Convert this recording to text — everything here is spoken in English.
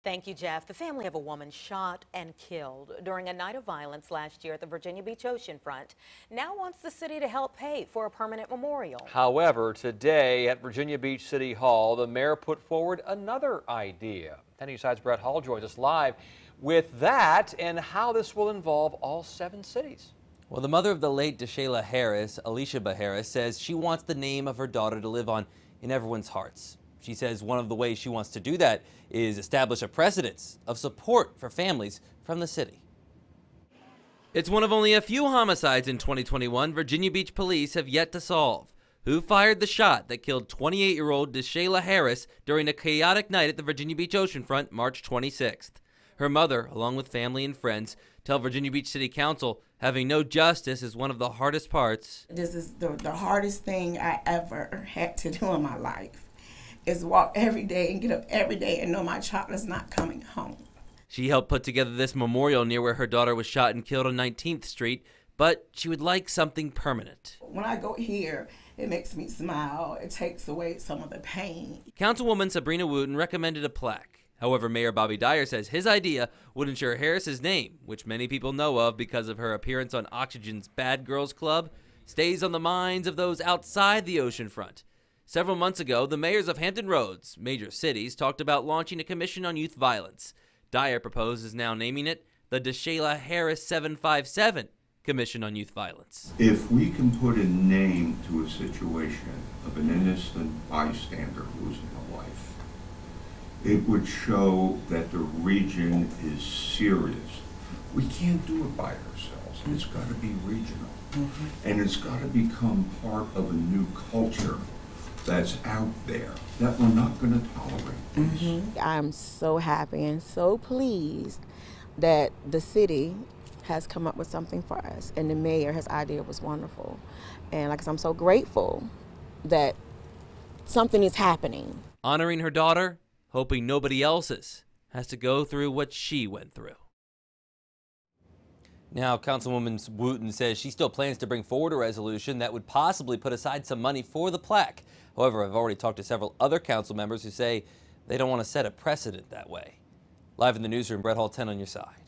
Thank you, Jeff. The family of a woman shot and killed during a night of violence last year at the Virginia Beach Oceanfront now wants the city to help pay for a permanent memorial. However, today at Virginia Beach City Hall, the mayor put forward another idea. 10 News Side's Brett Hall joins us live with that and how this will involve all 7 cities. Well, the mother of the late DeShayla Harris, Alicia Harris, says she wants the name of her daughter to live on in everyone's hearts. She says one of the ways she wants to do that is establish a precedent of support for families from the city. It's one of only a few homicides in 2021 Virginia Beach police have yet to solve. Who fired the shot that killed 28-year-old DeShayla Harris during a chaotic night at the Virginia Beach Oceanfront March 26th? Her mother, along with family and friends, tell Virginia Beach City Council having no justice is one of the hardest parts. This is the hardest thing I ever had to do in my life, is walk every day and get up every day and know my child is not coming home. She helped put together this memorial near where her daughter was shot and killed on 19th Street, but she would like something permanent. When I go here, it makes me smile. It takes away some of the pain. Councilwoman Sabrina Wooten recommended a plaque. However, Mayor Bobby Dyer says his idea would ensure Harris's name, which many people know of because of her appearance on Oxygen's Bad Girls Club, stays on the minds of those outside the oceanfront. Several months ago, the mayors of Hampton Roads, major cities, talked about launching a commission on youth violence. Dyer proposes now naming it the DeShayla Harris 757 Commission on Youth Violence. If we can put a name to a situation of an innocent bystander losing a life, it would show that the region is serious. We can't do it by ourselves. It's got to be regional. And it's got to become part of a new culture that's out there, that we're not going to tolerate this. I'm so happy and so pleased that the city has come up with something for us, and the mayor, his idea was wonderful. And like I said, I'm so grateful that something is happening. Honoring her daughter, hoping nobody else's has to go through what she went through. Now, Councilwoman Wooten says she still plans to bring forward a resolution that would possibly put aside some money for the plaque. However, I've already talked to several other council members who say they don't want to set a precedent that way. Live in the newsroom, Brett Hall, 10 on your side.